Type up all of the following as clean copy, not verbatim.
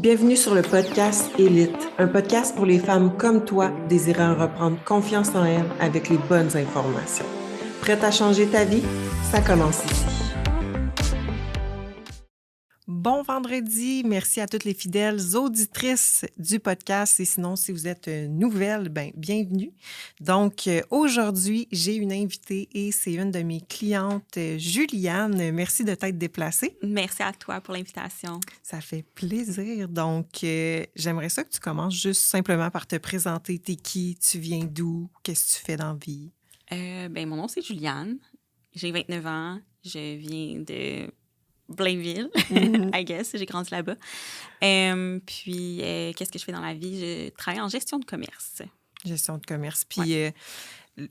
Bienvenue sur le podcast Élite, un podcast pour les femmes comme toi désirant reprendre confiance en elles avec les bonnes informations. Prête à changer ta vie? Ça commence ici. Bon vendredi, merci à toutes les fidèles auditrices du podcast et sinon, si vous êtes nouvelle, bienvenue. Donc, aujourd'hui, j'ai une invitée et c'est une de mes clientes, Juliane. Merci de t'être déplacée. Merci à toi pour l'invitation. Ça fait plaisir. Donc, j'aimerais ça que tu commences juste simplement par te présenter. T'es qui? Tu viens d'où? Qu'est-ce que tu fais dans la vie? Mon nom, c'est Juliane. J'ai 29 ans. Je viens de Blainville, I guess. J'ai grandi là-bas. Qu'est-ce que je fais dans la vie? Je travaille en gestion de commerce. Gestion de commerce. Puis, Ouais.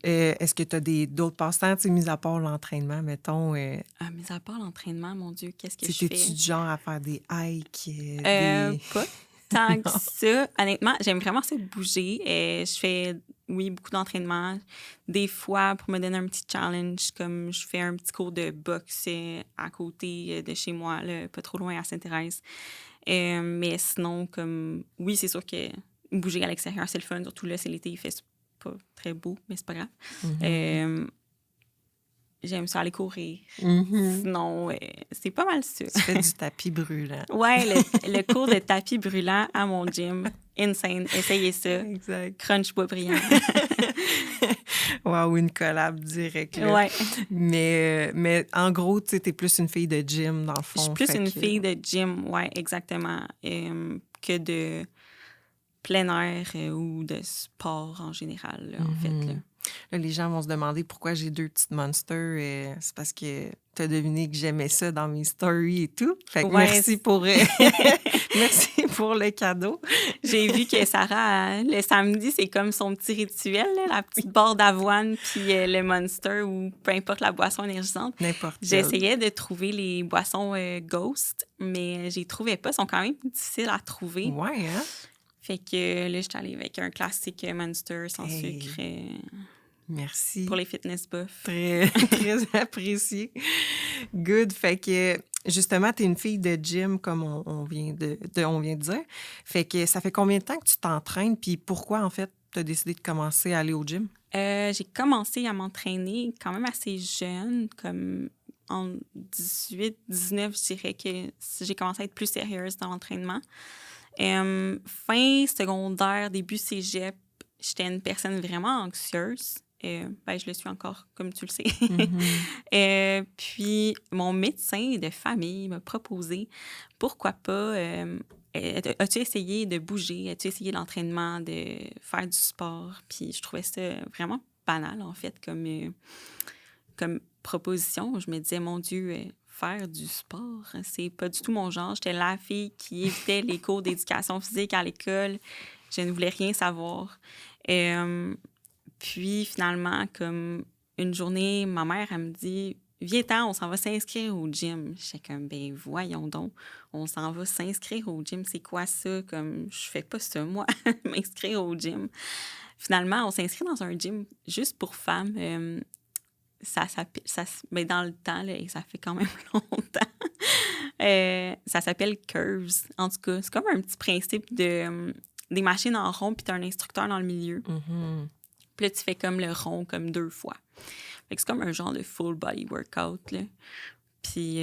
est-ce que tu as d'autres passe-temps, mis à part l'entraînement, mettons? Mis à part l'entraînement, mon Dieu, qu'est-ce que je T'es-tu fais? du genre à faire des hikes? Pas tant que ça. Honnêtement, j'aime vraiment ça bouger. Je fais, oui, beaucoup d'entraînement. Des fois, pour me donner un petit challenge, comme je fais un petit cours de boxe à côté de chez moi, là, pas trop loin à Sainte-Thérèse. Mais sinon, oui, c'est sûr que bouger à l'extérieur, c'est le fun. Surtout là, c'est l'été, il fait pas très beau, mais c'est pas grave. Mm-hmm. J'aime ça aller courir. Mm-hmm. Sinon, c'est pas mal ça. Tu fais du tapis brûlant. Ouais, le cours de tapis brûlant à mon gym. Insane. Essayez ça. Exact. Crunch bois brillant. Wow, une collab directe. Là. Ouais. Mais en gros, tu sais, t'es plus une fille de gym, dans le fond. Je suis plus une fille de gym, ouais, exactement, que de plein air ou de sport en général, là, en fait. Là. Là, les gens vont se demander pourquoi j'ai 2 petites monsters. C'est parce que tu as deviné que j'aimais ça dans mes stories et tout. Fait que Ouais. merci pour le cadeau. J'ai vu que Sarah, le samedi, c'est comme son petit rituel, là, la petite barre d'avoine puis le Monster ou peu importe la boisson énergisante. N'importe quelle. J'essayais de trouver les boissons Ghost, mais je les trouvais pas. Elles sont quand même difficiles à trouver. Ouais, hein? Fait que là, je suis allée avec un classique Monster sans sucre. Merci. Pour les fitness buffs. Très, très apprécié. Good. Fait que, justement, t'es une fille de gym, comme on vient de dire. Fait que ça fait combien de temps que tu t'entraînes? Puis pourquoi, en fait, t'as décidé de commencer à aller au gym? J'ai commencé à m'entraîner quand même assez jeune, comme en 18, 19, je dirais que j'ai commencé à être plus sérieuse dans l'entraînement. Fin secondaire, début cégep, j'étais une personne vraiment anxieuse. Je le suis encore, comme tu le sais. Mm-hmm. Puis, mon médecin de famille m'a proposé, pourquoi pas, as-tu essayé de bouger? As-tu essayé l'entraînement, de faire du sport? Puis, je trouvais ça vraiment banal, en fait, comme proposition. Je me disais, mon Dieu, faire du sport, c'est pas du tout mon genre. J'étais la fille qui évitait les cours d'éducation physique à l'école. Je ne voulais rien savoir. Puis, finalement, comme une journée, ma mère, elle me dit « Viens-t'en, on s'en va s'inscrire au gym. » J'étais comme « Ben voyons donc, on s'en va s'inscrire au gym. C'est quoi ça? Comme, je fais pas ça, moi, m'inscrire au gym. » Finalement, on s'inscrit dans un gym juste pour femmes. Mais dans le temps, là, et ça fait quand même longtemps, ça s'appelle Curves. En tout cas, c'est comme un petit principe des machines en rond, puis tu as un instructeur dans le milieu. Mm-hmm. Puis là, tu fais comme le rond comme 2 fois. Fait que c'est comme un genre de full body workout, là. Puis,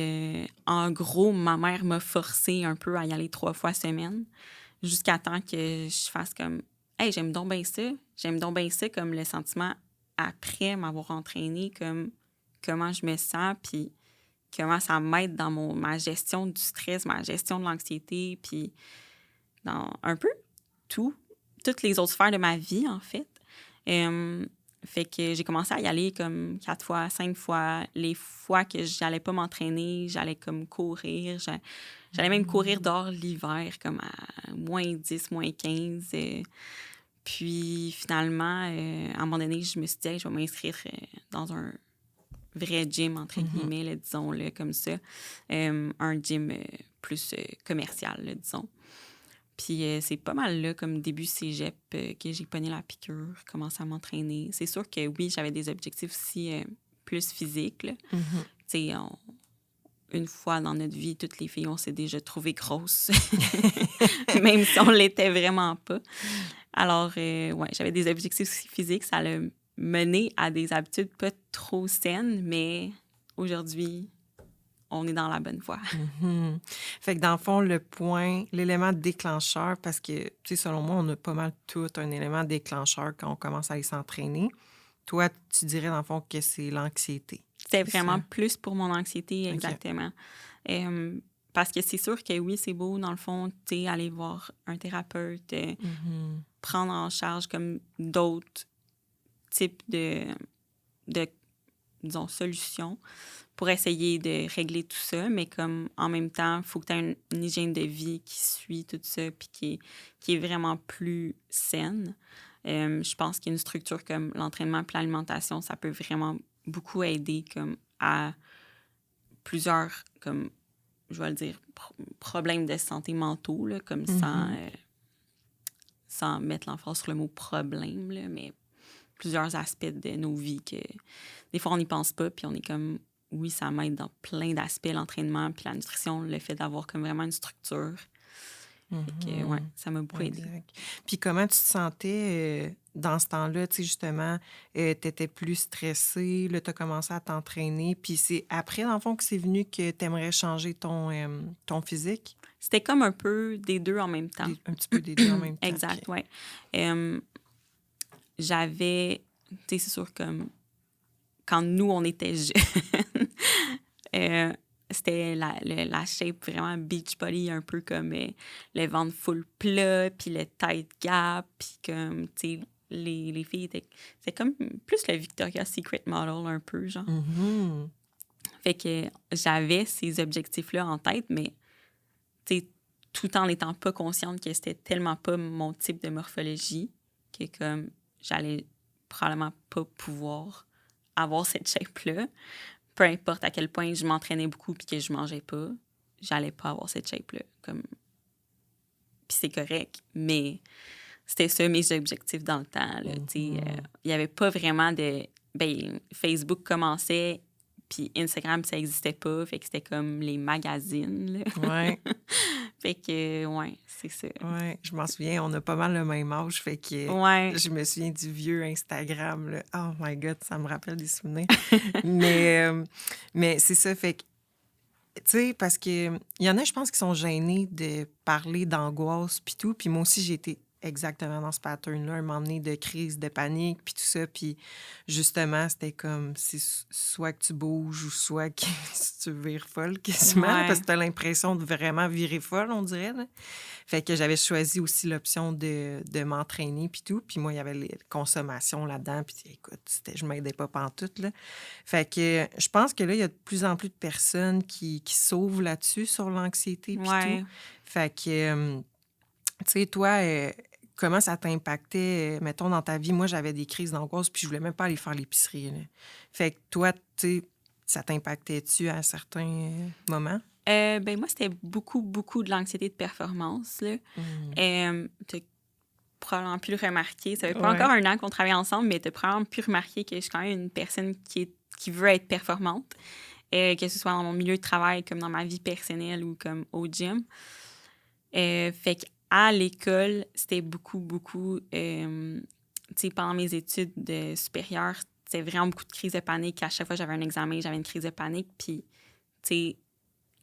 en gros, ma mère m'a forcé un peu à y aller 3 fois semaine jusqu'à temps que je fasse comme « Hey, j'aime donc bien ça. J'aime donc bien ça », comme le sentiment après m'avoir entraînée, comme comment je me sens, puis comment ça m'aide dans ma gestion du stress, ma gestion de l'anxiété, puis dans un peu toutes les autres sphères de ma vie, en fait. Fait que j'ai commencé à y aller comme 4 fois, 5 fois. Les fois que j'allais pas m'entraîner, j'allais comme courir. J'allais même courir dehors l'hiver, comme à moins 10, moins 15. Puis finalement, à un moment donné, je me suis dit, hey, je vais m'inscrire dans un vrai gym, entre guillemets, là, disons-le comme ça. Un gym plus commercial, là, disons. Puis c'est pas mal là, comme début cégep, que j'ai pogné la piqûre, commencé à m'entraîner. C'est sûr que oui, j'avais des objectifs aussi plus physiques. Tu sais, une fois dans notre vie, toutes les filles, on s'est déjà trouvées grosses, même si on l'était vraiment pas. Alors, ouais, j'avais des objectifs physiques. Ça l'a mené à des habitudes pas trop saines, mais aujourd'hui, on est dans la bonne voie. Mhm. Fait que dans le fond, l'élément déclencheur, parce que, tu sais, selon moi, on a pas mal tout un élément déclencheur quand on commence à aller s'entraîner. Toi, tu dirais dans le fond que c'est l'anxiété. C'était C'est vraiment ça? plus pour mon anxiété, OK. exactement. Parce que c'est sûr que oui, c'est beau, dans le fond, tu sais, aller voir un thérapeute, Mhm. prendre en charge comme d'autres types de disons, solutions pour essayer de régler tout ça, mais comme en même temps, il faut que tu aies une hygiène de vie qui suit tout ça puis qui est vraiment plus saine. Je pense qu'une structure comme l'entraînement et l'alimentation, ça peut vraiment beaucoup aider comme à plusieurs, comme je vais le dire, problèmes de santé mentaux, là, comme Mhm. sans mettre l'emphase sur le mot problème, là, mais plusieurs aspects de nos vies que des fois on n'y pense pas, puis on est comme, oui, ça m'aide dans plein d'aspects, l'entraînement, puis la nutrition, le fait d'avoir comme vraiment une structure. Fait que, ouais, Mhm. ça m'a beaucoup aidé. Exact. Puis comment tu te sentais dans ce temps-là? Tu sais, justement, tu étais plus stressée, là, tu as commencé à t'entraîner. Puis c'est après, dans le fond, que c'est venu que tu aimerais changer ton physique? C'était comme un peu des deux en même temps. Un petit peu des deux en même temps. Exact, OK. ouais. J'avais, tu sais, c'est sûr, comme quand nous, on était jeunes, euh, c'était la shape vraiment beach body, un peu comme le ventre full plat, puis le tight gap, puis comme, tu sais, les filles étaient... C'est comme plus le Victoria's Secret model, un peu, genre. Mhm. Fait que j'avais ces objectifs-là en tête, mais, tu sais, tout en n'étant pas consciente que c'était tellement pas mon type de morphologie que, comme, j'allais probablement pas pouvoir avoir cette shape-là. Peu importe à quel point je m'entraînais beaucoup puis que je mangeais pas, j'allais pas avoir cette shape-là. Comme... Puis c'est correct, mais c'était ça mes objectifs dans le temps. Là, il y avait pas vraiment de... Ben, Facebook commençait, puis Instagram, ça existait pas, fait que c'était comme les magazines. Là. Ouais, Fait que, ouais, c'est ça. ouais, je m'en souviens, on a pas mal le même âge, fait que Ouais. je me souviens du vieux Instagram, là. Oh my God, ça me rappelle des souvenirs. Mais, mais c'est ça, fait que tu sais, parce que il y en a, je pense, qui sont gênés de parler d'angoisse puis tout. Puis moi aussi, j'ai été exactement dans ce pattern-là, un moment donné de crise, de panique, puis tout ça. Puis justement, c'était comme, c'est soit que tu bouges ou soit que tu vires folle quasiment, là, parce Ouais. que tu as l'impression de vraiment virer folle, on dirait. Là. Fait que j'avais choisi aussi l'option de m'entraîner puis tout. Puis moi, il y avait les consommations là-dedans. Puis écoute, je m'aidais pas pantoute, là. Fait que je pense que là, il y a de plus en plus de personnes qui s'ouvrent là-dessus sur l'anxiété puis tout. Ouais. Fait que, tu sais, toi, comment ça t'impactait, mettons, dans ta vie? Moi, j'avais des crises d'angoisse puis je voulais même pas aller faire l'épicerie, là. Fait que toi, tu sais, ça t'impactait-tu à certains moments? Ben moi, c'était beaucoup, beaucoup de l'anxiété de performance. Là. T'as probablement pu le remarquer. Ça fait pas Ouais. encore un an qu'on travaille ensemble, mais t'as probablement pu remarquer que je suis quand même une personne qui veut être performante, que ce soit dans mon milieu de travail, comme dans ma vie personnelle ou comme au gym. Fait qu'à l'école, c'était beaucoup, beaucoup... tu sais, pendant mes études supérieures, c'était vraiment beaucoup de crises de panique. À chaque fois que j'avais un examen, j'avais une crise de panique. Puis, tu sais,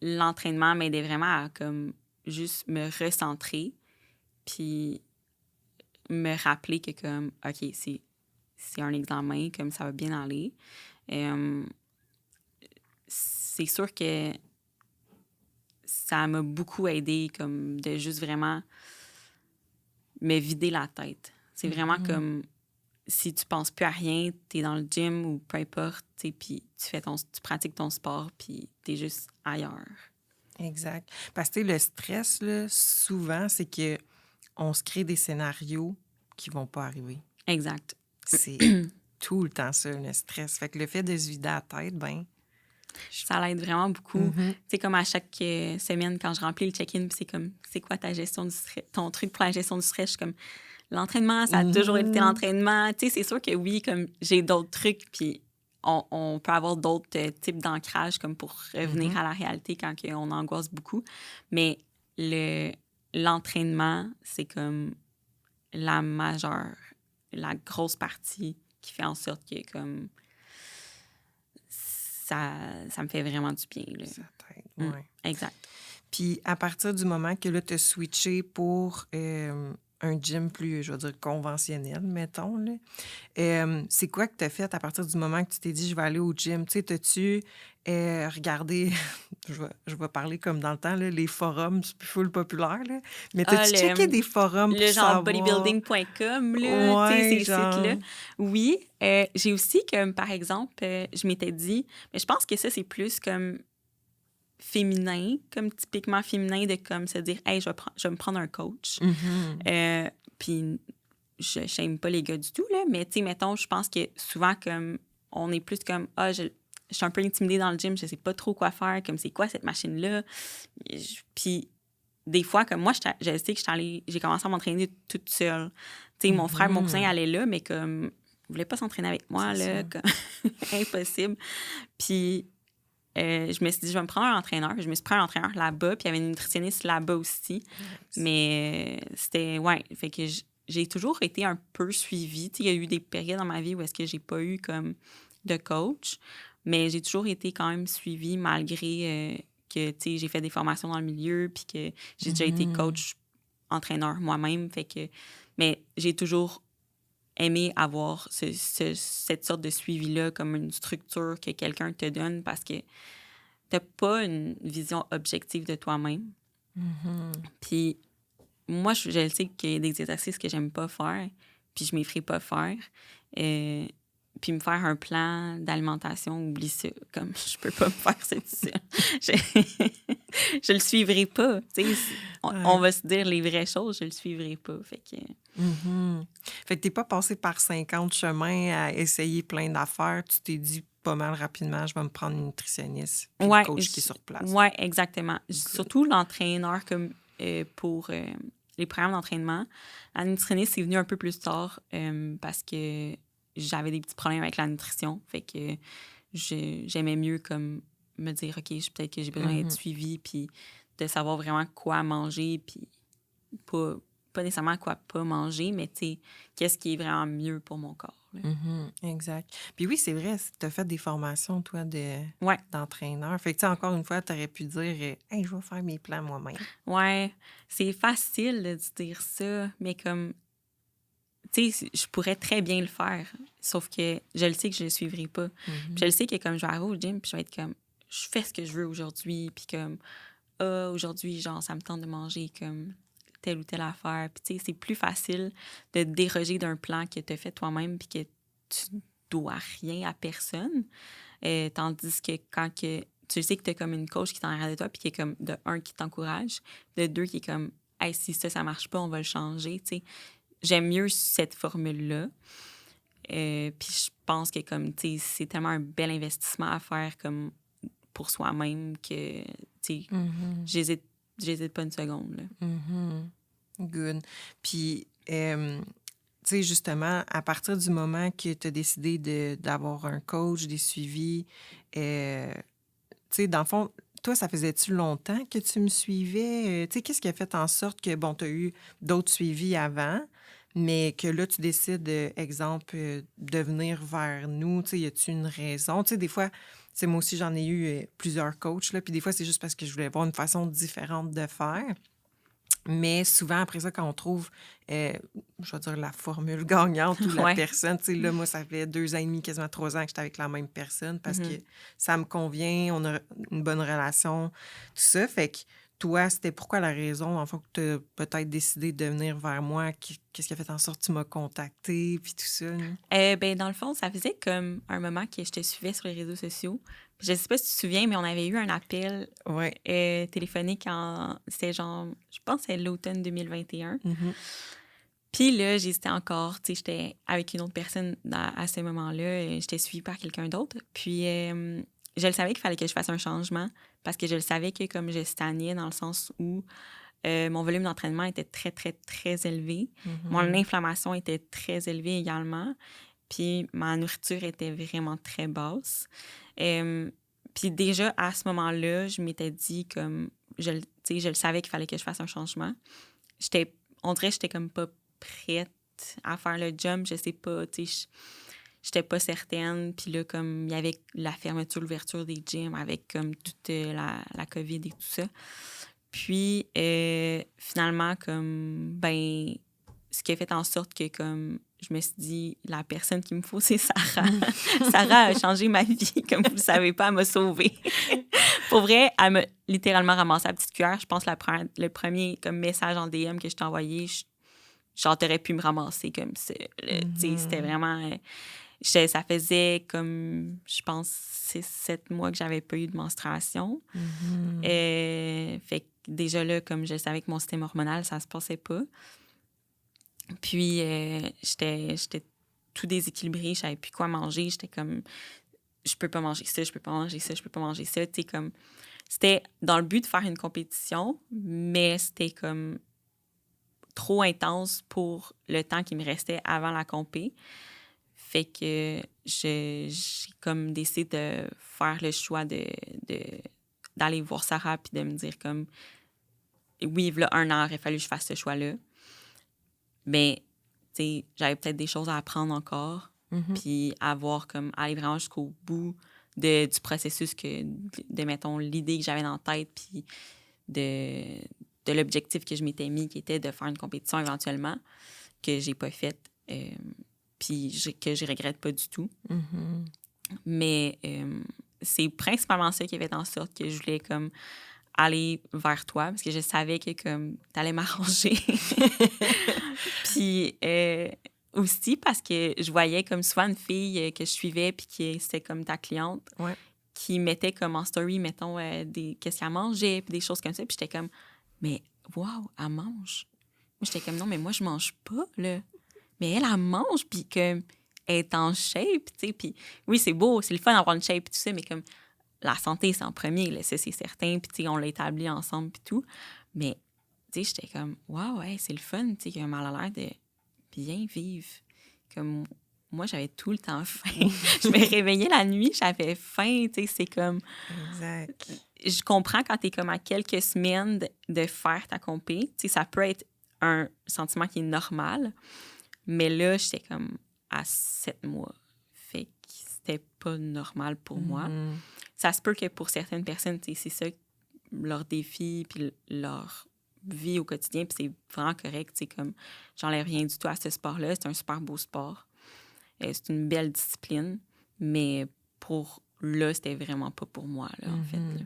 l'entraînement m'aidait vraiment à comme juste me recentrer puis me rappeler que comme OK, c'est un examen, comme ça va bien aller. C'est sûr que ça m'a beaucoup aidé comme de juste vraiment me vider la tête. C'est vraiment comme si tu penses plus à rien, tu es dans le gym ou peu importe, puis tu pratiques ton sport puis tu es juste ailleurs. Exact. Parce que tu sais, le stress, là, souvent, c'est que on se crée des scénarios qui vont pas arriver. Exact. C'est tout le temps ça, le stress. Fait que le fait de se vider la tête, ben... Ça l'aide vraiment beaucoup. Tu sais, comme à chaque semaine, quand je remplis le check-in, puis c'est comme, c'est quoi ta gestion du stress, ton truc pour la gestion du stress? Je suis comme, l'entraînement, ça a toujours été l'entraînement. Tu sais, c'est sûr que oui, comme j'ai d'autres trucs, puis on peut avoir d'autres types d'ancrage comme pour revenir à la réalité quand on angoisse beaucoup. Mais l'entraînement, c'est comme la grosse partie qui fait en sorte que comme ça me fait vraiment du bien. Là. Ça t'aide, oui. Exact. Puis à partir du moment que là, tu as switché pour un gym plus, je veux dire, conventionnel, mettons, là, c'est quoi que tu as fait à partir du moment que tu t'es dit, je vais aller au gym? Tu sais, t'as-tu regardé, je vais parler comme dans le temps, là, les forums, c'est plus full populaire, là, mais t'as-tu checké des forums pour le genre savoir? bodybuilding.com, là, tu sais, ces genre... sites-là. Oui, j'ai aussi comme, par exemple, je m'étais dit, mais je pense que ça, c'est plus comme féminin, comme typiquement féminin, de comme se dire, hey, je vais me prendre un coach. Puis je n'aime pas les gars du tout, là, mais tu sais, mettons, je pense que souvent, comme, on est plus comme, je suis un peu intimidée dans le gym, je sais pas trop quoi faire, comme, c'est quoi cette machine-là? Puis des fois, comme moi, je sais que j'ai commencé à m'entraîner toute seule. Tu sais, mon frère, mon cousin allait là, mais comme, il voulait pas s'entraîner avec moi, là, comme, impossible. Puis je me suis dit, je vais me prendre un entraîneur. Je me suis pris un entraîneur là-bas, puis il y avait une nutritionniste là-bas aussi. Nice. Mais c'était, fait que j'ai toujours été un peu suivie. Tu sais, il y a eu des périodes dans ma vie où est-ce que j'ai pas eu comme de coach, mais j'ai toujours été quand même suivie malgré que, tu sais, j'ai fait des formations dans le milieu, puis que j'ai déjà été coach, entraîneur moi-même. Fait que, mais j'ai toujours aimé avoir cette sorte de suivi-là comme une structure que quelqu'un te donne parce que t'as pas une vision objective de toi-même. Puis moi, je le sais qu'il y a des exercices que j'aime pas faire, puis je m'effraie pas faire. Puis me faire un plan d'alimentation, oublie ça. Comme, je peux pas me faire ça tout seul. Je le suivrai pas. On va se dire les vraies choses, je le suivrai pas. Fait que... Fait que t'es pas passé par 50 chemins à essayer plein d'affaires. Tu t'es dit pas mal rapidement, je vais me prendre une nutritionniste puis le coach qui est sur place. Oui, exactement. Good. Surtout l'entraîneur comme pour les programmes d'entraînement. La nutritionniste est venue un peu plus tard parce que j'avais des petits problèmes avec la nutrition. Fait que j'aimais mieux comme me dire, OK, peut-être que j'ai besoin d'être suivie puis de savoir vraiment quoi manger puis pas nécessairement quoi pas manger, mais tu sais, qu'est-ce qui est vraiment mieux pour mon corps. Exact. Puis oui, c'est vrai, tu as fait des formations, toi, d'entraîneur. Fait que, tu sais, encore une fois, tu aurais pu dire, hey, je vais faire mes plans moi-même. Ouais, c'est facile de dire ça, mais comme, tu sais, je pourrais très bien le faire, sauf que je le sais que je le suivrai pas. Puis je le sais que comme je vais arriver au gym, puis je vais être comme, je fais ce que je veux aujourd'hui, puis comme, aujourd'hui, genre, ça me tente de manger comme telle ou telle affaire. Puis, tu sais, c'est plus facile de déroger d'un plan que tu as fait toi-même puis que tu dois rien à personne. Tandis que quand tu sais que tu as comme une coach qui t'en arrière de toi puis qui est comme, de un, qui t'encourage, de deux, qui est comme, hey, si ça marche pas, on va le changer, tu sais. J'aime mieux cette formule-là. Puis je pense que, comme, tu sais, c'est tellement un bel investissement à faire comme pour soi-même que, tu sais, j'hésite pas une seconde, là. Good. Puis, tu sais, justement, à partir du moment que tu as décidé d'avoir un coach, des suivis, tu sais, dans le fond, toi, ça faisait-tu longtemps que tu me suivais? Tu sais, qu'est-ce qui a fait en sorte que, bon, tu as eu d'autres suivis avant, mais que là, tu décides, exemple, de venir vers nous? Tu sais, y a-tu une raison? Tu sais, des fois, c'est moi aussi, j'en ai eu plusieurs coachs, là, puis des fois, c'est juste parce que je voulais avoir une façon différente de faire. Mais souvent, après ça, quand on trouve, je vais dire, la formule gagnante ou la personne, tu sais, là, moi, ça fait 2 ans et demi, quasiment 3 ans que j'étais avec la même personne parce que ça me convient, on a une bonne relation, tout ça. Fait que toi, c'était pourquoi la raison, en fait, que tu as peut-être décidé de venir vers moi? Qu'est-ce qui a fait en sorte que tu m'as contacté, puis tout ça? Ben, dans le fond, ça faisait comme un moment que je te suivais sur les réseaux sociaux. Je sais pas si tu te souviens, mais on avait eu un appel téléphonique c'était genre, je pense que c'est l'automne 2021. Puis là, j'hésitais encore. Tu sais, j'étais avec une autre personne à ce moment-là. J'étais suivie par quelqu'un d'autre. Puis je le savais qu'il fallait que je fasse un changement parce que je le savais que comme je stagnais dans le sens où mon volume d'entraînement était très, très, très élevé. Mon inflammation était très élevée également. Puis ma nourriture était vraiment très basse. Puis déjà, à ce moment-là, je m'étais dit comme... tu sais, je le savais qu'il fallait que je fasse un changement. On dirait que j'étais comme pas prête à faire le jump. Je sais pas, tu sais, j'étais pas certaine. Puis là, comme il y avait la fermeture, l'ouverture des gyms avec comme toute la COVID et tout ça. Puis finalement, comme, ben, ce qui a fait en sorte que comme je me suis dit, la personne qu'il me faut, c'est Sarah. Sarah a changé ma vie, comme vous le savez pas, elle m'a sauvée. Pour vrai, elle m'a littéralement ramassé la petite cuillère. Je pense que le premier comme message en DM que je t'ai envoyé, genre, t'aurais pu me ramasser comme ça. Tu sais, c'était vraiment... ça faisait comme, je pense, 6-7 mois que j'avais pas eu de menstruation. Fait que déjà là, comme je savais que mon système hormonal, ça se passait pas. Puis, j'étais tout déséquilibrée, je savais plus quoi manger. J'étais comme, je peux pas manger ça, je peux pas manger ça, je peux pas manger ça. Tu sais, comme, c'était dans le but de faire une compétition, mais c'était comme trop intense pour le temps qui me restait avant la compé. Fait que j'ai comme décidé de faire le choix d'aller voir Sarah puis de me dire comme, oui, là, 1 an, il aurait fallu que je fasse ce choix-là. Mais, tu sais, j'avais peut-être des choses à apprendre encore, puis aller vraiment jusqu'au bout du processus de, mettons, l'idée que j'avais dans la tête, puis de l'objectif que je m'étais mis, qui était de faire une compétition éventuellement, que j'ai pas faite, puis que je regrette pas du tout. Mais c'est principalement ça qui avait fait en sorte que je voulais comme aller vers toi, parce que je savais que comme t'allais m'arranger. Puis aussi parce que je voyais comme souvent une fille que je suivais puis qui c'était comme ta cliente, qui mettait comme en story, mettons, qu'est-ce qu'elle mangeait puis des choses comme ça. Puis j'étais comme, mais waouh, elle mange. Moi, j'étais comme, non, mais moi, je mange pas, là. Mais elle mange, puis que elle est en shape, tu sais. Puis oui, c'est beau, c'est le fun d'avoir une shape et tout ça, mais comme la santé, c'est en premier, là, ça, c'est certain. Puis, tu sais, on l'a établi ensemble puis tout. Mais, tu sais, j'étais comme, waouh, ouais, c'est le fun, tu sais, comme elle a l'air de bien vivre. Comme moi, j'avais tout le temps faim. Je me réveillais la nuit, j'avais faim, tu sais, c'est comme... Exact. Je comprends quand t'es comme à quelques semaines de faire ta compé, tu sais, ça peut être un sentiment qui est normal, mais là, j'étais comme à 7 mois. Fait que c'était pas normal pour moi. Ça se peut que pour certaines personnes, c'est ça leur défi puis leur vie au quotidien, puis c'est vraiment correct. Comme j'enlève rien du tout à ce sport-là. C'est un super beau sport. C'est une belle discipline, mais pour là, c'était vraiment pas pour moi, là, en fait. Là.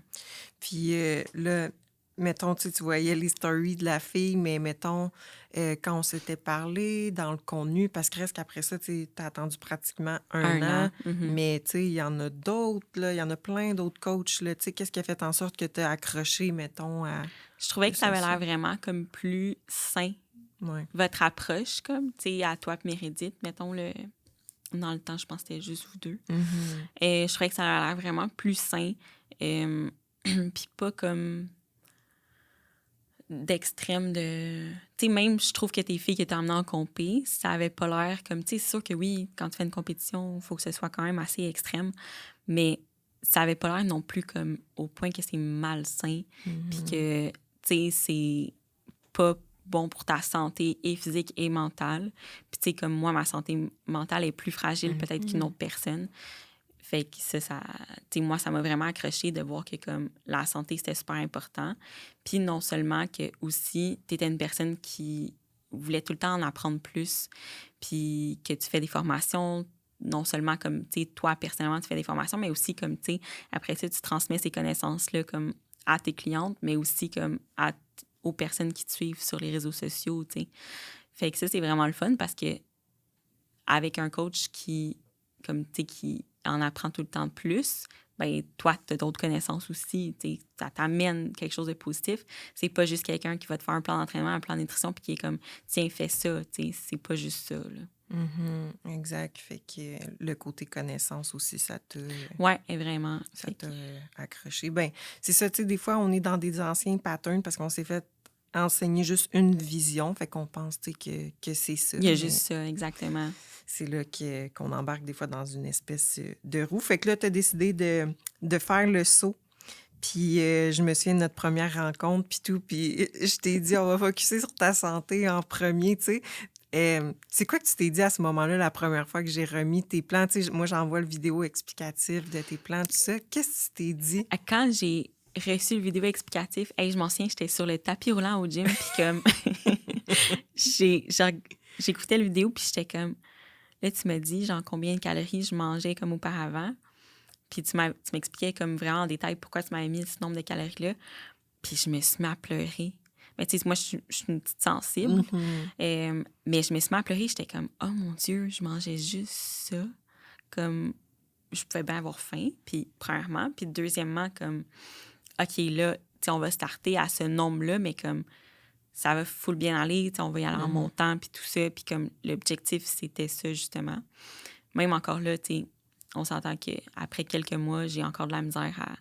Puis là, mettons, tu voyais les stories de la fille, mais mettons, quand on s'était parlé dans le contenu, parce que reste qu'après ça, tu as attendu pratiquement un an, mais tu sais, il y en a d'autres, là, il y en a plein d'autres coachs, là, tu sais, qu'est-ce qui a fait en sorte que tu as accroché, mettons, à... Je trouvais que ça avait l'air vraiment comme plus sain, votre approche, comme, tu sais, à toi et Meredith, mettons, dans le temps, je pense que c'était juste vous deux. Et je trouvais que ça avait l'air vraiment plus sain, puis pas comme... d'extrême de... Tu sais, même, je trouve que tes filles qui étaient emmenées en compé, ça avait pas l'air comme... Tu sais, c'est sûr que oui, quand tu fais une compétition, il faut que ce soit quand même assez extrême, mais ça avait pas l'air non plus comme au point que c'est malsain, puis que, tu sais, c'est pas bon pour ta santé et physique et mentale. Puis, tu sais, comme moi, ma santé mentale est plus fragile peut-être qu'une autre personne. Fait que ça tu sais, moi, ça m'a vraiment accroché de voir que comme la santé, c'était super important. Puis non seulement que aussi, tu étais une personne qui voulait tout le temps en apprendre plus, puis que tu fais des formations, non seulement comme, tu sais, toi, personnellement, tu fais des formations, mais aussi comme, tu sais, après ça, tu transmets ces connaissances-là comme à tes clientes, mais aussi comme aux personnes qui te suivent sur les réseaux sociaux, tu sais. Fait que ça, c'est vraiment le fun parce que avec un coach qui, comme, tu sais, qui en apprend tout le temps plus, ben toi, tu as d'autres connaissances aussi. Ça t'amène quelque chose de positif. C'est pas juste quelqu'un qui va te faire un plan d'entraînement, un plan de nutrition, puis qui est comme, tiens, fais ça. C'est pas juste ça. Là. Exact. Fait que le côté connaissance aussi, ça t'a... Oui, vraiment. Ça t'a accroché. Ben c'est ça, tu sais, des fois, on est dans des anciens patterns parce qu'on s'est fait enseigner juste une vision, fait qu'on pense, tu sais, que c'est ça. Il y a Mais juste ça, exactement. c'est là qu'on embarque des fois dans une espèce de roue. Fait que là, tu as décidé de faire le saut. Puis je me souviens de notre première rencontre, puis tout. Puis je t'ai dit, on va focusser sur ta santé en premier, tu sais. C'est quoi que tu t'es dit à ce moment-là, la première fois que j'ai remis tes plans? Tu sais, moi, j'envoie le vidéo explicatif de tes plans, tout ça. Qu'est-ce que tu t'es dit? Quand j'ai reçu le vidéo explicatif, hey, je m'en souviens, j'étais sur le tapis roulant au gym, puis comme j'écoutais la vidéo, puis j'étais comme, là, tu m'as dit, genre, combien de calories je mangeais comme auparavant, puis tu m'expliquais comme vraiment en détail pourquoi tu m'avais mis ce nombre de calories-là, puis je me suis mis à pleurer. Mais tu sais, moi, je suis une petite sensible, mais je me suis mis à pleurer, j'étais comme, oh mon Dieu, je mangeais juste ça, comme, je pouvais bien avoir faim, puis premièrement, puis deuxièmement, comme, OK, là, tu sais, on va starter à ce nombre-là, mais comme ça va full bien aller, tu sais, on va y aller en montant, puis tout ça, puis comme l'objectif, c'était ça, justement. Même encore là, tu sais, on s'entend qu'après quelques mois, j'ai encore de la misère à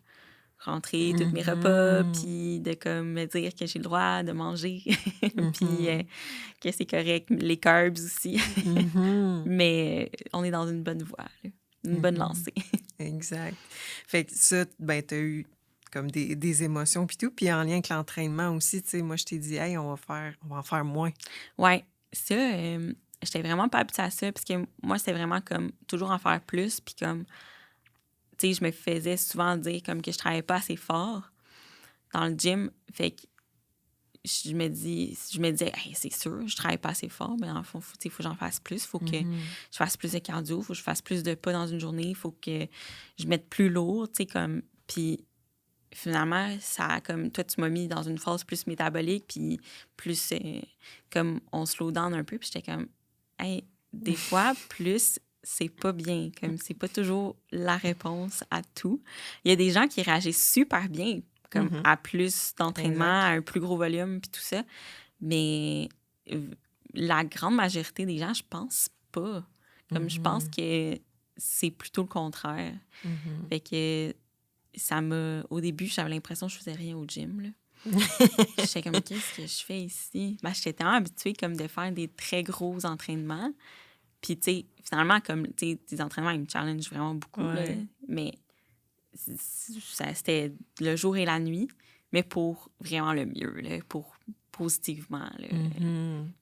rentrer tous mes repas, puis de comme me dire que j'ai le droit de manger, puis que c'est correct, les carbs aussi. Mais on est dans une bonne voie, là, une bonne lancée. Exact. Fait que ça, ben, t'as eu comme des émotions puis tout. Puis en lien avec l'entraînement aussi, tu sais, moi, je t'ai dit, hey, on va en faire moins. Ouais, ça, j'étais vraiment pas habituée à ça, parce que moi, c'était vraiment comme toujours en faire plus, puis comme, tu sais, je me faisais souvent dire comme que je travaillais pas assez fort dans le gym, fait que je me disais, hey, c'est sûr, je travaille pas assez fort, mais en fond, faut que j'en fasse plus, faut que je fasse plus de cardio, faut que je fasse plus de pas dans une journée, faut que je mette plus lourd, tu sais, comme, puis finalement, ça a comme, toi, tu m'as mis dans une phase plus métabolique, puis plus comme on slow down un peu, puis j'étais comme, hey, des fois, plus, c'est pas bien, comme c'est pas toujours la réponse à tout. Il y a des gens qui réagissent super bien, comme à plus d'entraînement, Exact. à un plus gros volume, puis tout ça, mais la grande majorité des gens, je pense pas. Comme je pense que c'est plutôt le contraire. Fait que au début, j'avais l'impression que je faisais rien au gym, là. J'étais comme, qu'est-ce que je fais ici? Ben, j'étais tellement habituée comme de faire des très gros entraînements. Puis, tu sais, finalement, comme, tu sais, des entraînements, ils me challengent vraiment beaucoup, là. Ouais. Mais c'était le jour et la nuit, mais pour vraiment le mieux, là, pour positivement, là.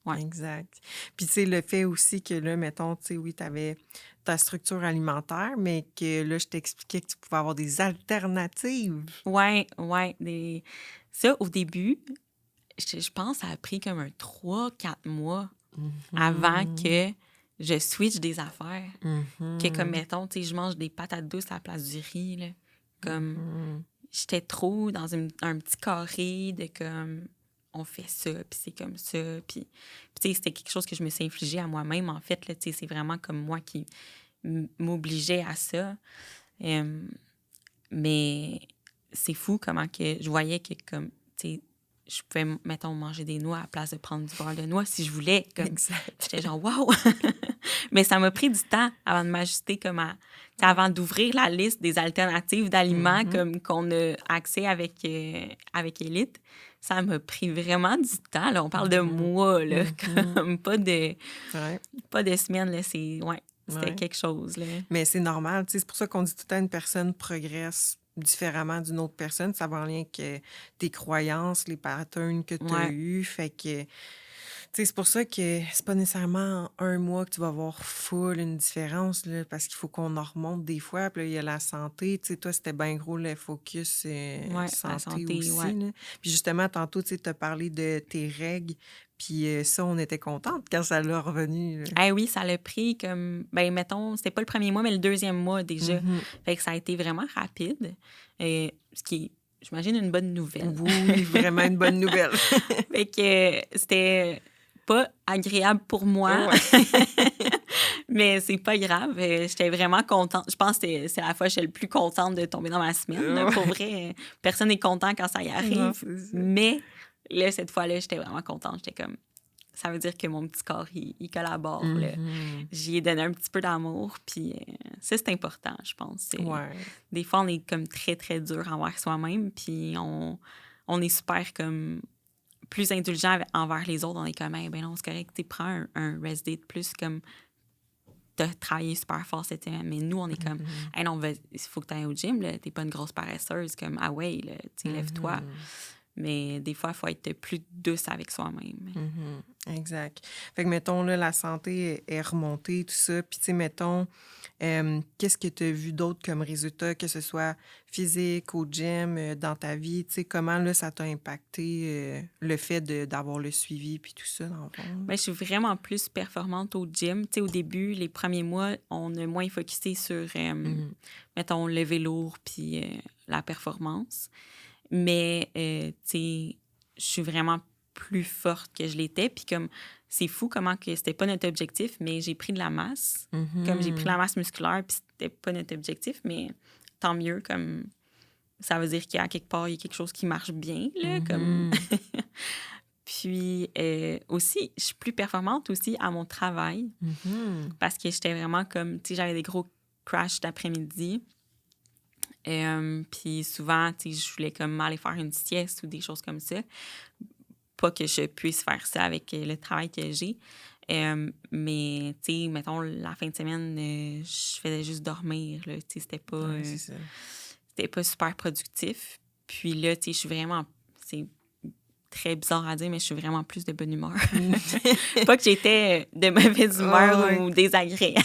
Ouais. Exact. Puis, tu sais, le fait aussi que là, mettons, tu sais, oui, tu avais ta structure alimentaire, mais que là, je t'expliquais que tu pouvais avoir des alternatives. Ouais. Ça, au début, je pense que ça a pris comme un 3-4 mois avant que je switch des affaires. Que comme, mettons, tu sais, je mange des patates douces à la place du riz, là. Comme, j'étais trop dans un petit carré de comme, on fait ça, puis c'est comme ça. Puis tu sais, c'était quelque chose que je me suis infligé à moi-même, en fait, là, tu sais, c'est vraiment comme moi qui m'obligeais à ça. Mais c'est fou comment que je voyais que, comme, tu sais, je pouvais, mettons, manger des noix à la place de prendre du beurre de noix si je voulais. Comme, Exact. j'étais genre, wow! Mais ça m'a pris du temps avant de m'ajuster, comme avant d'ouvrir la liste des alternatives d'aliments comme qu'on a accès avec Elite. Ça m'a pris vraiment du temps. Là. On parle de mois, là, comme pas de semaines. Là. C'était quelque chose. Là. Mais c'est normal, tu sais, c'est pour ça qu'on dit tout le temps une personne progresse différemment d'une autre personne. Ça va en lien avec tes croyances, les patterns que tu as eus. Fait que, tu sais, c'est pour ça que c'est pas nécessairement en un mois que tu vas voir full une différence, là, parce qu'il faut qu'on en remonte des fois. Puis là, il y a la santé. Tu sais, toi, c'était bien gros le focus la santé santé aussi. Là. Puis justement, tantôt, tu sais, as parlé de tes règles. Puis ça, on était contente quand ça l'a revenu. Ah oui, ça l'a pris comme, ben mettons, c'était pas le premier mois, mais le deuxième mois déjà. Fait que ça a été vraiment rapide, ce qui est, j'imagine, une bonne nouvelle. Oui, vraiment une bonne nouvelle. Fait que c'était pas agréable pour moi, mais c'est pas grave. J'étais vraiment contente. Je pense que c'est la fois que j'étais le plus contente de tomber dans ma semaine. Là. Pour vrai, personne n'est content quand ça y arrive. Non, mais là, cette fois-là, j'étais vraiment contente. J'étais comme, ça veut dire que mon petit corps, il collabore. Là. J'y ai donné un petit peu d'amour. Puis ça, c'est important, je pense. Des fois, on est comme très, très dur envers soi-même. Puis on est super comme plus indulgent envers les autres. On est comme, ben non, c'est correct, tu prends un rest day de plus, comme t'as travaillé super fort cette semaine. Mais nous, on est comme, hey, non, il faut que tu ailles au gym, là, t'es pas une grosse paresseuse, comme, ah ouais, là, lève-toi. Mais des fois, il faut être plus douce avec soi-même. Exact. Fait que, mettons, là, la santé est remontée, tout ça. Puis, tu sais, mettons, qu'est-ce que tu as vu d'autre comme résultat, que ce soit physique, au gym, dans ta vie? Tu sais, comment, là, ça t'a impacté le fait d'avoir le suivi puis tout ça, dans le fond? Ben, je suis vraiment plus performante au gym. Tu sais, au début, les premiers mois, on a moins focusé sur, mettons, lever lourd puis la performance. Mais, tu sais, je suis vraiment plus forte que je l'étais. Puis comme, c'est fou comment que c'était pas notre objectif, mais j'ai pris de la masse. Comme j'ai pris de la masse musculaire, puis c'était pas notre objectif, mais tant mieux, comme ça veut dire qu'à quelque part, il y a quelque chose qui marche bien, là, comme... Puis aussi, je suis plus performante aussi à mon travail, parce que j'étais vraiment comme, tu sais, j'avais des gros crashs d'après-midi. Puis souvent, tu sais, je voulais comme aller faire une sieste ou des choses comme ça. Pas que je puisse faire ça avec le travail que j'ai. Mais, tu sais, mettons, la fin de semaine, je faisais juste dormir, là. Tu sais, c'était pas super productif. Puis là, tu sais, je suis vraiment... C'est très bizarre à dire, mais je suis vraiment plus de bonne humeur. Pas que j'étais de mauvaise humeur ou désagréable.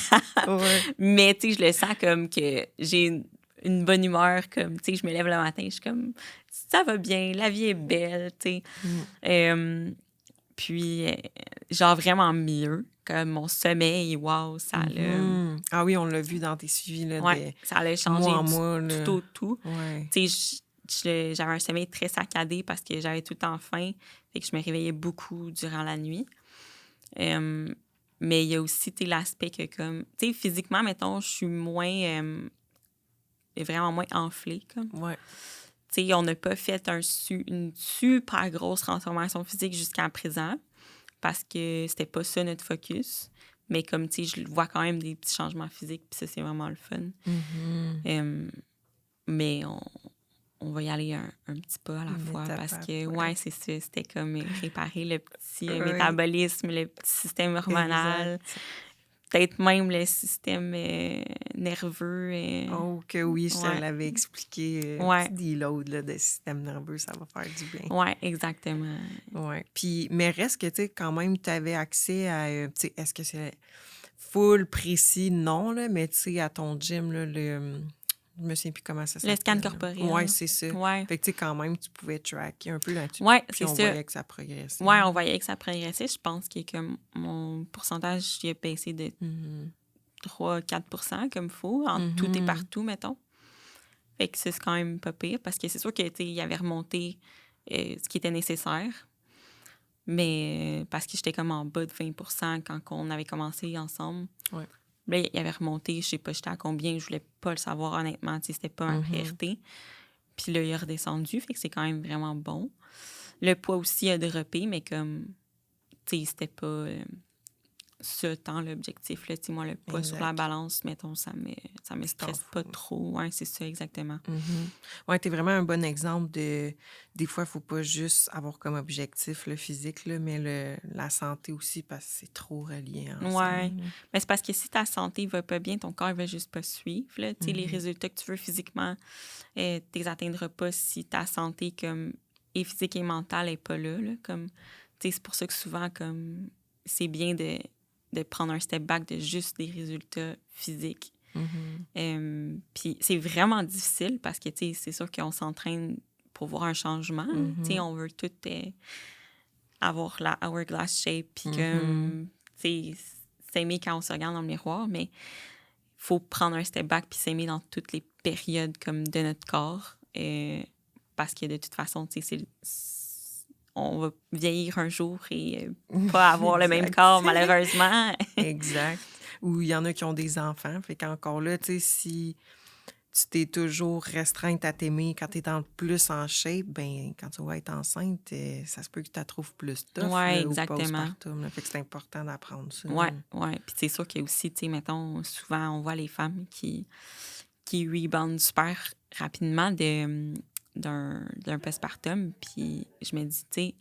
Mais, tu sais, je le sens comme que j'ai une bonne humeur, comme, tu sais, je me lève le matin, je suis comme, ça va bien, la vie est belle, tu sais. Puis, genre, vraiment mieux, comme mon sommeil, wow, ça l'a... Ah oui, on l'a vu dans tes suivis, là, ça allait changer mois, tout au tout. Tu sais, j'avais un sommeil très saccadé parce que j'avais tout le temps faim, fait que je me réveillais beaucoup durant la nuit. Mais il y a aussi, tu sais, l'aspect que, comme, tu sais, physiquement, mettons, je suis vraiment moins enflée, comme. Tu sais, on n'a pas fait une super grosse transformation physique jusqu'à présent parce que c'était pas ça notre focus. Mais comme, tu sais, je vois quand même des petits changements physiques, puis ça, c'est vraiment le fun. Mais on va y aller un petit pas à la fois parce que, c'est ça, c'était comme réparer le petit métabolisme, le petit système hormonal. Peut-être même le système nerveux. Oh, que oui, je te l'avais expliqué. Petit deload là, de système nerveux, ça va faire du bien. Oui, exactement. Puis, mais reste que, tu sais, quand même, tu avais accès à, tu sais, est-ce que c'est full précis? Non, là, mais tu sais, à ton gym, là, je me souviens plus comment ça s'appelle. Le scan corporel. Oui, c'est ça. Fait que, tu sais, quand même, tu pouvais tracker un peu là-dessus. Oui, c'est ça. Puis on voyait que ça progressait. Oui, on voyait que ça progressait. Je pense que comme mon pourcentage, il a baissé de 3-4 % comme il faut, en tout et partout, mettons. Fait que c'est quand même pas pire, parce que c'est sûr qu'il avait remonté ce qui était nécessaire. Mais parce que j'étais comme en bas de 20 % quand on avait commencé ensemble. Là, il avait remonté, je sais pas, j'étais à combien, je voulais pas le savoir honnêtement, tu sais, c'était pas ma priorité. Puis là, il a redescendu, fait que c'est quand même vraiment bon. Le poids aussi a droppé, mais comme, tu sais, c'était pas ce temps l'objectif, là. Tu sais, moi, le poids sur la balance, mettons, ça me stresse pas trop. Ouais, c'est ça, exactement. Ouais, t'es vraiment un bon exemple de... Des fois, il faut pas juste avoir comme objectif le physique, là, mais la santé aussi, parce que c'est trop relié ensemble. Ouais, mais c'est parce que si ta santé va pas bien, ton corps va juste pas suivre, là. Tu sais, les résultats que tu veux physiquement, tu les atteindras pas si ta santé, comme, et physique et mentale est pas là, comme... Tu sais, c'est pour ça que souvent, comme, c'est bien de prendre un step back de juste des résultats physiques. Puis c'est vraiment difficile parce que, tu sais, c'est sûr qu'on s'entraîne pour voir un changement. Tu sais, on veut tout avoir la hourglass shape, puis comme, tu sais, s'aimer quand on se regarde dans le miroir, mais il faut prendre un step back puis s'aimer dans toutes les périodes comme de notre corps. Parce que de toute façon, tu sais, on va vieillir un jour et pas avoir le même corps, malheureusement. Exact. Ou il y en a qui ont des enfants. Fait qu'encore là, tu sais, si tu t'es toujours restreinte à t'aimer quand tu es dans le plus en shape, ben quand tu vas être enceinte, ça se peut que tu la trouves plus tough. Oui, exactement. Ou postpartum, là. Fait que c'est important d'apprendre ça. Oui. Puis c'est sûr qu'il y a aussi, tu sais, mettons, souvent, on voit les femmes qui reboundent super rapidement d'un postpartum. Puis je me dis, tu sais,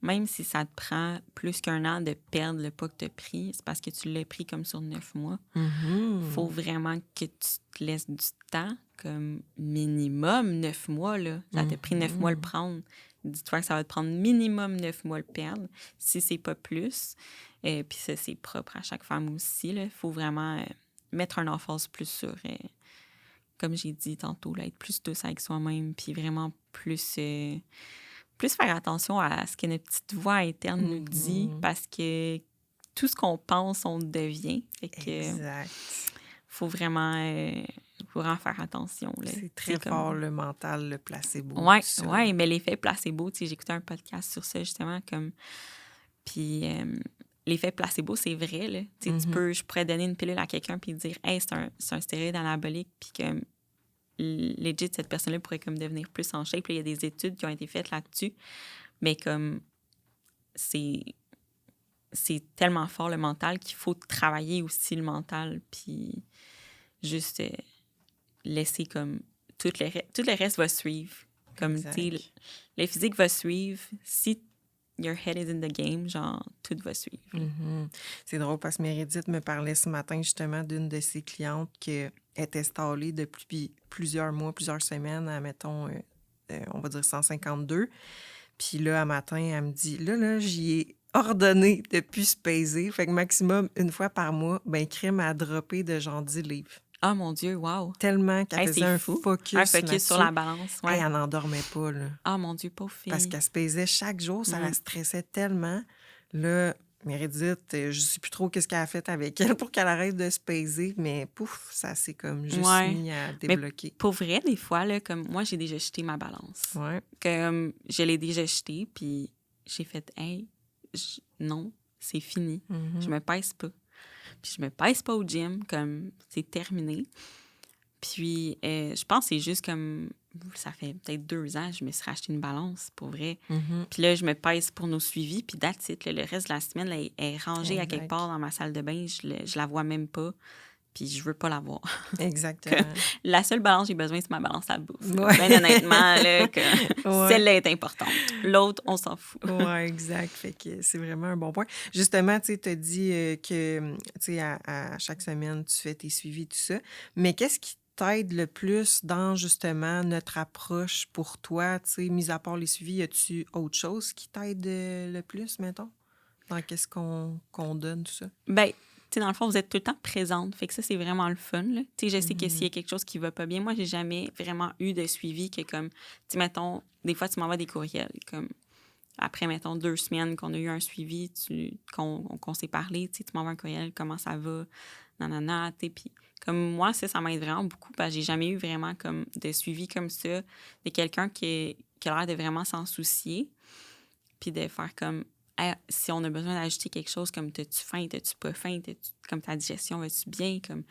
même si ça te prend plus qu'1 an de perdre le poids que tu as pris, c'est parce que tu l'as pris comme sur 9 mois. Faut vraiment que tu te laisses du temps, comme minimum 9 mois, là. Ça t'a pris 9 mois le prendre. Dis-toi que ça va te prendre minimum 9 mois le perdre, si c'est pas plus. Puis ça, c'est propre à chaque femme aussi, là. Faut vraiment mettre un emphase plus sur, comme j'ai dit tantôt, là, être plus douce avec soi-même, puis vraiment plus faire attention à ce que notre petite voix interne nous dit, parce que tout ce qu'on pense, on le devient. Fait que, Exact. faut vraiment faire attention. Là. C'est très fort, le mental, le placebo. Oui, mais l'effet placebo, tu sais, j'écoutais un podcast sur ça, justement, comme... Puis l'effet placebo, c'est vrai, là. Tu sais, je pourrais donner une pilule à quelqu'un puis dire « Hey, c'est un stéroïde anabolique », puis que legit, cette personne-là pourrait comme devenir plus en shape. Il y a des études qui ont été faites là-dessus, mais comme c'est tellement fort le mental qu'il faut travailler aussi le mental, puis juste laisser comme tout le reste va suivre. Comme, tu sais, le physique va suivre. Si your head is in the game, genre, tout va suivre. C'est drôle parce que Meredith me parlait ce matin justement d'une de ses clientes qui est installée depuis plusieurs mois, plusieurs semaines, à, mettons, on va dire 152. Puis là, un matin, elle me dit, là, j'y ai ordonné de plus se peser. Fait que maximum, une fois par mois, ben crème a droppé de genre 10 livres. Ah, mon Dieu, wow! Tellement qu'elle faisait un focus sur la balance. Ouais. Elle n'en dormait pas, là. Ah, mon Dieu, pauvre fille! Parce qu'elle se pesait chaque jour, ça la stressait tellement. Là, Meredith, je ne sais plus trop qu'est-ce qu'elle a fait avec elle pour qu'elle arrête de se peser, mais pouf, ça s'est comme juste mis à débloquer. Mais pour vrai, des fois, là, comme moi, j'ai déjà jeté ma balance. Ouais. Comme je l'ai déjà jetée, puis j'ai fait « Hey, non, c'est fini. Je me pèse pas. » Puis je me pèse pas au gym, comme c'est terminé. Puis je pense que c'est juste comme, ça fait peut-être 2 ans, je me suis racheté une balance, pour vrai. Puis là, je me pèse pour nos suivis, puis that's it. Là, le reste de la semaine, là, elle est rangée à quelque part dans ma salle de bain. Je la vois même pas, puis je veux pas la voir. Exactement. La seule balance que j'ai besoin, c'est ma balance à bouffe. Bien honnêtement, là, celle-là est importante. L'autre, on s'en fout. Oui, exact. Fait que c'est vraiment un bon point. Justement, tu as dit que, tu sais, à chaque semaine, tu fais tes suivis, tout ça. Mais qu'est-ce qui t'aide le plus dans, justement, notre approche pour toi? Tu sais, mis à part les suivis, y a-tu autre chose qui t'aide le plus, mettons? Dans qu'est-ce qu'on donne, tout ça? Bien, tu sais, dans le fond, vous êtes tout le temps présente. Fait que ça, c'est vraiment le fun, là. Tu sais, je sais que s'il y a quelque chose qui va pas bien, moi, j'ai jamais vraiment eu de suivi que, comme, tu sais, mettons, des fois, tu m'envoies des courriels, comme, après, mettons, 2 semaines qu'on a eu un suivi, qu'on s'est parlé, tu sais, tu m'envoies un courriel, comment ça va, nanana, tu sais, puis comme moi, ça m'aide vraiment beaucoup parce que j'ai jamais eu vraiment, comme, de suivi comme ça, de quelqu'un qui a l'air de vraiment s'en soucier, puis de faire comme... si on a besoin d'ajouter quelque chose comme t'as-tu faim, t'as-tu pas faim, comme ta digestion va-tu bien, comme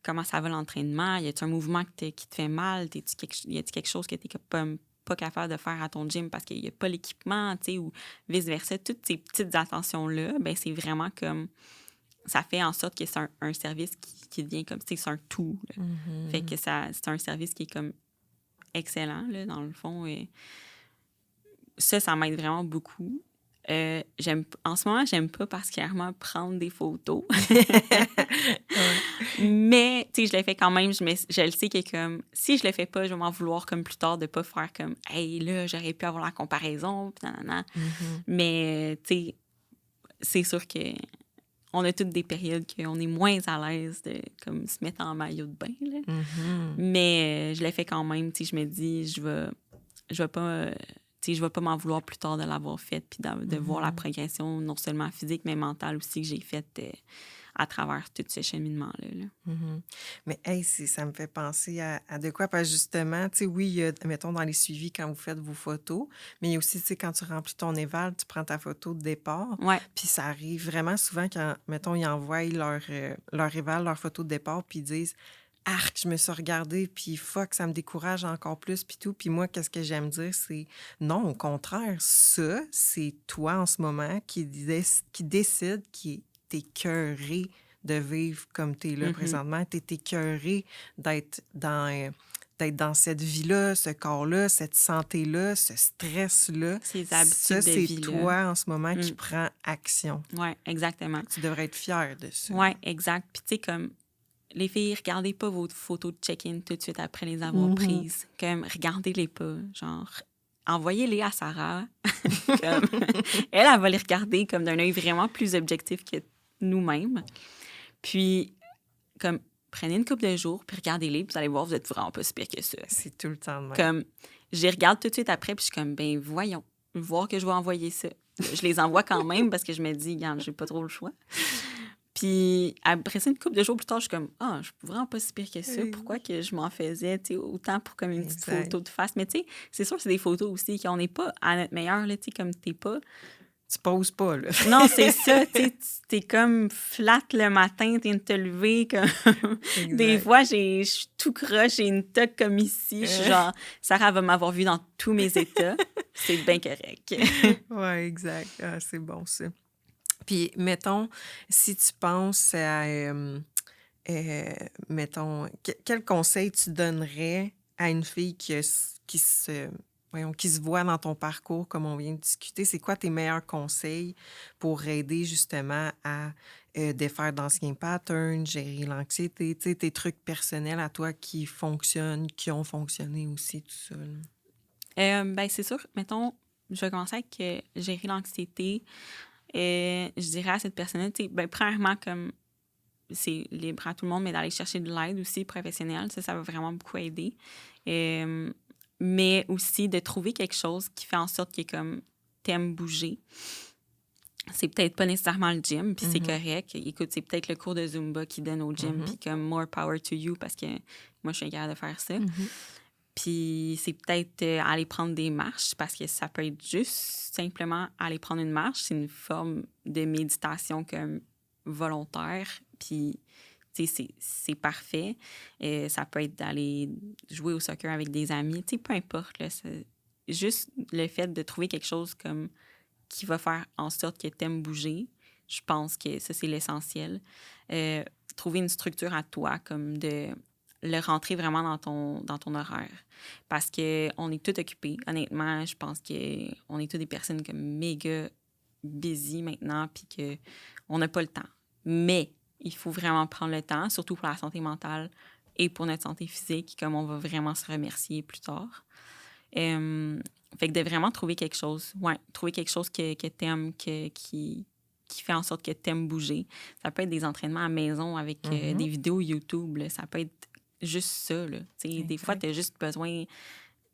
comment ça va l'entraînement, y a-tu un mouvement qui te fait mal, y a-tu quelque chose que t'es pas capable de faire à ton gym parce qu'il y a pas l'équipement, tu sais, ou vice-versa. Toutes ces petites attentions-là, ben c'est vraiment comme... Ça fait en sorte que c'est un service qui devient comme... Tu sais, c'est un tout. Fait que c'est un service qui est comme excellent, là, dans le fond. Et ça m'aide vraiment beaucoup. En ce moment, j'aime pas particulièrement prendre des photos. Mais, tu sais, je le fais quand même. Je le sais que, comme, si je le fais pas, je vais m'en vouloir comme plus tard de pas faire comme « Hey, là, j'aurais pu avoir la comparaison. » Mais, tu sais, c'est sûr que on a toutes des périodes qu'on est moins à l'aise de comme se mettre en maillot de bain. Là. Mais je le fais quand même. Tu sais, je me dis, je vais pas... je ne vais pas m'en vouloir plus tard de l'avoir faite puis de voir la progression, non seulement physique, mais mentale aussi, que j'ai faite à travers tout ce cheminement-là. Là. Mais hey, ça me fait penser à de quoi? Parce que justement, tu sais, oui, il y a, mettons, dans les suivis, quand vous faites vos photos, mais il y a aussi, tu sais, quand tu remplis ton éval, tu prends ta photo de départ. Ouais. Puis ça arrive vraiment souvent quand, mettons, ils envoient leur éval, leur photo de départ, puis ils disent... Arc, je me suis regardée, puis fuck, ça me décourage encore plus, puis tout. Puis moi, qu'est-ce que j'aime dire, c'est non, au contraire, ça, c'est toi en ce moment qui décide, qui est écœuré de vivre comme t'es là présentement. T'es écœuré d'être dans d'être dans cette vie-là, ce corps-là, cette santé-là, ce stress-là. Ces Ça, habitudes de c'est vie-là. toi en ce moment qui Mm. prends action. Oui, exactement. Tu devrais être fière de ça. Oui, exact. Puis, tu sais, comme les filles, regardez pas vos photos de check-in tout de suite après les avoir prises. Comme, regardez-les pas. Genre, envoyez-les à Sarah. Comme, elle va les regarder comme d'un œil vraiment plus objectif que nous-mêmes. Puis, comme, prenez une couple de jours, puis regardez-les, puis vous allez voir, vous êtes vraiment pas si pire que ça. C'est tout le temps de même. Comme, je les regarde tout de suite après, puis je suis comme, ben voyons, voir que je vais envoyer ça. Je les envoie quand même parce que je me dis, regarde, j'ai pas trop le choix. Puis après ça, une couple de jours plus tard, je suis comme, je suis vraiment pas si pire que ça. Pourquoi que je m'en faisais, tu sais, autant pour comme une petite photo de face. Mais tu sais, c'est sûr que c'est des photos aussi qu'on n'est pas à notre meilleur, là, tu sais, comme t'es pas. Tu poses pas, là. Non, c'est ça, tu sais, t'es comme flat le matin, t'es de te lever, comme... Des fois, je suis tout croche, j'ai une toque comme ici, je suis genre, Sarah va m'avoir vu dans tous mes états, c'est bien correct. Oui, exact. Ah, c'est bon, ça. Puis, mettons, si tu penses à, mettons, quel conseil tu donnerais à une fille qui se voit dans ton parcours, comme on vient de discuter? C'est quoi tes meilleurs conseils pour aider justement à défaire d'anciens patterns, gérer l'anxiété, tu sais, tes trucs personnels à toi qui fonctionnent, qui ont fonctionné aussi, tout ça? Ben, c'est sûr, mettons, je vais commencer avec gérer l'anxiété. Je dirais à cette personne-là, tu sais, ben, premièrement, comme c'est libre à tout le monde, mais d'aller chercher de l'aide aussi professionnelle, ça va vraiment beaucoup aider. Mais aussi de trouver quelque chose qui fait en sorte que comme t'aimes bouger. C'est peut-être pas nécessairement le gym, puis c'est correct. Écoute, c'est peut-être le cours de Zumba qui donne au gym, puis comme more power to you, parce que moi, je suis incapable de faire ça. Puis c'est peut-être aller prendre des marches, parce que ça peut être juste simplement aller prendre une marche. C'est une forme de méditation comme volontaire, puis tu sais, c'est parfait. Ça peut être d'aller jouer au soccer avec des amis, tu sais, peu importe. Là, juste le fait de trouver quelque chose comme qui va faire en sorte que tu aimes bouger, je pense que ça, c'est l'essentiel. Trouver une structure à toi, comme de le rentrer vraiment dans ton horaire. Parce qu'on est tous occupés. Honnêtement, je pense qu'on est tous des personnes comme méga busy maintenant, puis qu'on n'a pas le temps. Mais il faut vraiment prendre le temps, surtout pour la santé mentale et pour notre santé physique, comme on va vraiment se remercier plus tard. Fait que de vraiment trouver quelque chose, trouver quelque chose que t'aimes, qui fait en sorte que t'aimes bouger. Ça peut être des entraînements à la maison avec des vidéos YouTube, là. Ça peut être juste ça, là. Des fois, t'as juste besoin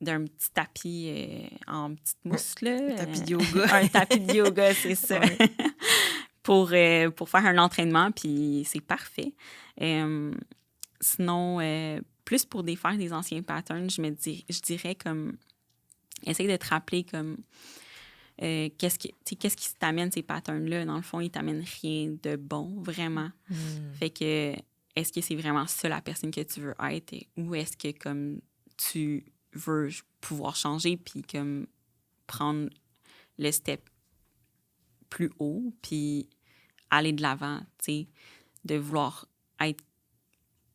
d'un petit tapis en petite mousse, là. Un tapis de yoga. Un tapis de yoga, c'est ça. Ouais. pour faire un entraînement, puis c'est parfait. Sinon, plus pour défaire des anciens patterns, je dirais comme... Essaye de te rappeler comme... qu'est-ce qui t'amène ces patterns-là? Dans le fond, ils t'amènent rien de bon, vraiment. Fait que, est-ce que c'est vraiment ça la personne que tu veux être? Ou est-ce que, comme, tu veux pouvoir changer puis, comme, prendre le step plus haut puis aller de l'avant, tu sais, de vouloir être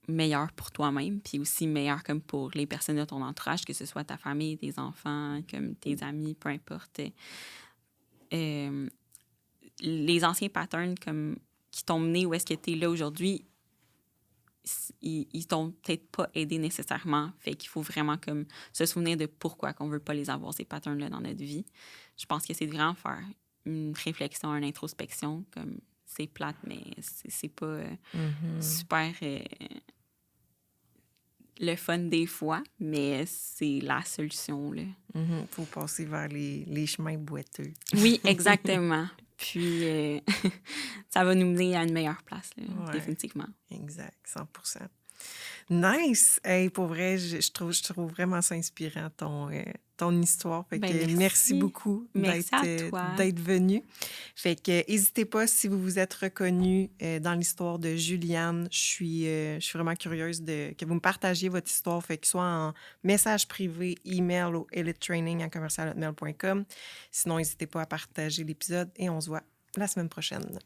meilleur pour toi-même, puis aussi meilleur comme pour les personnes de ton entourage, que ce soit ta famille, tes enfants, comme tes amis, peu importe. Les anciens patterns comme qui t'ont mené où est-ce que tu es là aujourd'hui, ils t'ont peut-être pas aidé nécessairement. Fait qu'il faut vraiment comme se souvenir de pourquoi qu'on veut pas les avoir, ces patterns-là, dans notre vie. Je pense que c'est vraiment faire une réflexion, une introspection, comme c'est plate, mais c'est pas super le fun des fois, mais c'est la solution, là. Faut passer vers les chemins boiteux. Oui, exactement. Puis, ça va nous mener à une meilleure place, là, définitivement. Exact, 100%. Nice! Hey, pour vrai, je trouve vraiment ça inspirant, ton histoire. Fait que merci beaucoup d'être venu. Fait que n'hésitez pas, si vous vous êtes reconnu dans l'histoire de Juliane, je suis vraiment curieuse que vous me partagiez votre histoire, fait que soit en message privé, email au elitetraining@commercial@hotmail.com. Sinon, n'hésitez pas à partager l'épisode et on se voit la semaine prochaine.